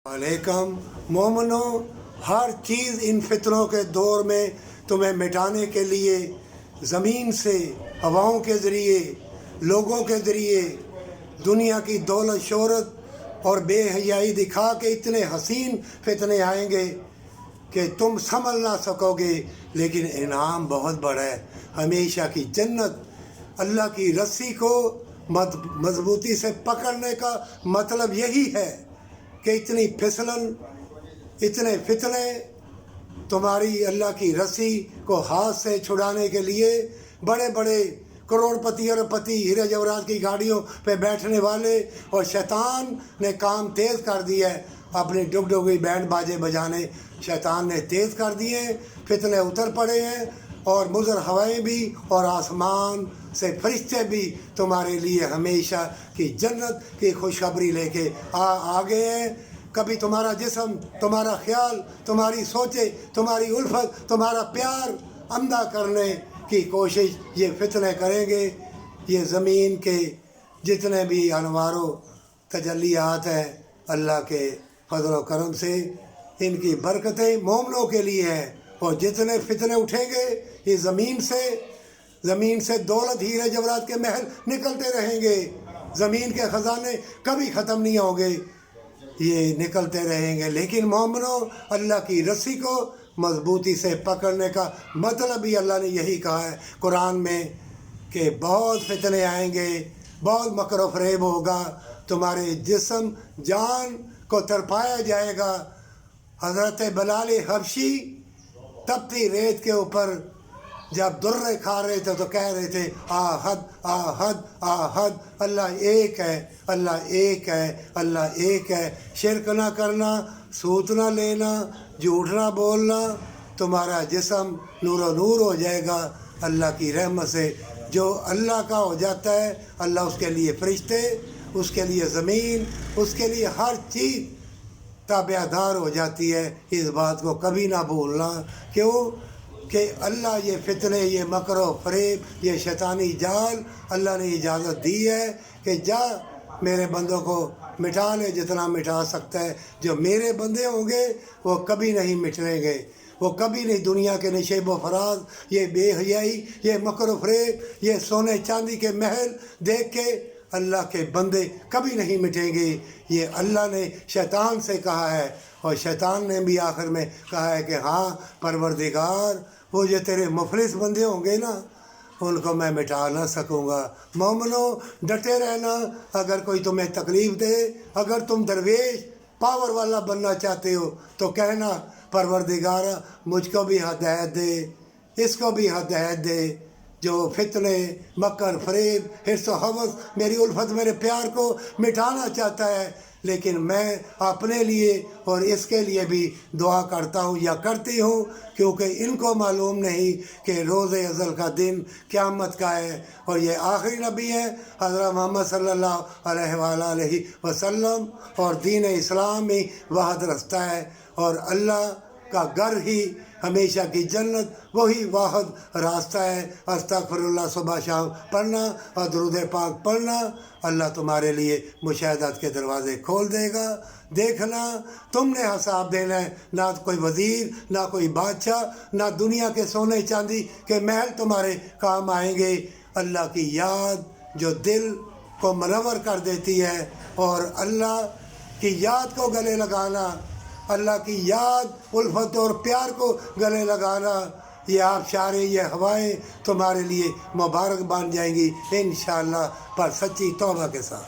अलैकुम मोमनो, हर चीज़ इन फितरों के दौर में तुम्हें मिटाने के लिए ज़मीन से, हवाओं के ज़रिए, लोगों के ज़रिए, दुनिया की दौलत शोहरत और बेहयाई दिखा के इतने हसीन फितने आएंगे कि तुम संभल ना सकोगे। लेकिन इनाम बहुत बड़ा है, हमेशा की जन्नत। अल्लाह की रस्सी को मजबूती से पकड़ने का मतलब यही है कि इतनी फिसलन, इतने फितने तुम्हारी अल्लाह की रस्सी को हाथ से छुड़ाने के लिए बड़े बड़े करोड़पति अरबपति हीरे जवाहरात की गाड़ियों पे बैठने वाले और शैतान ने काम तेज़ कर दिया है। अपनी डुगडुगी बैंड बाजे बजाने शैतान ने तेज़ कर दिए, फितने उतर पड़े हैं और मुज़र हवाएं भी और आसमान से फरिश्ते भी तुम्हारे लिए हमेशा की जन्नत की खुशखबरी लेके आ गए हैं। कभी तुम्हारा जिस्म, तुम्हारा ख्याल, तुम्हारी सोचें, तुम्हारी उल्फत, तुम्हारा प्यार अंधा करने की कोशिश ये फितने करेंगे। ये ज़मीन के जितने भी अनवारो तजल्लियात हैं अल्लाह के फजल व करम से, इनकी बरकतें मोमनों के लिए हैं। और जितने फितने उठेंगे ये ज़मीन से दौलत, हीरे जवाहरात के महल निकलते रहेंगे। ज़मीन के ख़जाने कभी ख़त्म नहीं होंगे, ये निकलते रहेंगे। लेकिन मोमनों, अल्लाह की रस्सी को मजबूती से पकड़ने का मतलब भी अल्लाह ने यही कहा है कुरान में कि बहुत फितने आएंगे, बहुत मकर व फरेब होगा, तुम्हारे जिस्म जान को तरपाया जाएगा। हज़रत बिलाल हबशी तपती रेत के ऊपर जब दुर्रे खा रहे थे तो कह रहे थे आहद आहद आहद, अल्लाह एक है, अल्लाह एक है, अल्लाह एक है। शिरक ना करना, सूत ना लेना, झूठ ना बोलना, तुम्हारा जिस्म नूरो नूर हो जाएगा अल्लाह की रहमत से। जो अल्लाह का हो जाता है, अल्लाह उसके लिए फरिश्ते, उसके लिए ज़मीन, उसके लिए हर चीज़ ताबेदार हो जाती है। इस बात को कभी ना भूलना। क्यों कि अल्लाह ये फितने, ये मकर व फरेब, ये शैतानी जाल अल्लाह ने इजाज़त दी है कि जा मेरे बंदों को मिटा ले जितना मिटा सकता है। जो मेरे बंदे होंगे वो कभी नहीं मिटनेंगे, वो कभी नहीं। दुनिया के नशेब व फराज, ये बेहयाई, ये मकर व फरेब, ये सोने चांदी के महल देख के अल्लाह के बंदे कभी नहीं मिटेंगे। ये अल्लाह ने शैतान से कहा है और शैतान ने भी आखिर में कहा है कि हाँ परवरदिगार, वो जो तेरे मुफलिस बंदे होंगे ना उनको मैं मिटा ना सकूँगा। मोमनो, डटे रहना। अगर कोई तुम्हें तकलीफ़ दे, अगर तुम दरवेश पावर वाला बनना चाहते हो तो कहना परवरदिगार मुझको भी हिदायत दे, इसको भी हिदायत दे। जो फितने, मकर, फरेब, हिर्स व हवस, मेरी उल्फत, मेरे प्यार को मिटाना चाहता है, लेकिन मैं अपने लिए और इसके लिए भी दुआ करता हूँ या करती हूँ, क्योंकि इनको मालूम नहीं कि रोज़े अज़ल का दिन क़यामत का है और ये आखिरी नबी हैं हज़रत मोहम्मद सल्लल्लाहु अलैहि वसल्लम। और दीन इस्लाम ही वाहिद रास्ता है और अल्लाह का घर ही हमेशा की जन्नत, वही वाहिद रास्ता है। अस्तगफिरुल्लाह सुबह शाम पढ़ना और दुरूद पाक पढ़ना, अल्लाह तुम्हारे लिए मुशाहदत के दरवाज़े खोल देगा। देखना, तुमने हिसाब देना है, ना कोई वज़ीर, ना कोई बादशाह, ना दुनिया के सोने चांदी के महल तुम्हारे काम आएंगे। अल्लाह की याद जो दिल को मनवर कर देती है और अल्लाह की याद को गले लगाना, अल्लाह की याद, उल्फत और प्यार को गले लगाना, ये आबशारें, ये हवाएं तुम्हारे लिए मुबारक बन जाएंगी इंशाअल्लाह, पर सच्ची तौबा के साथ।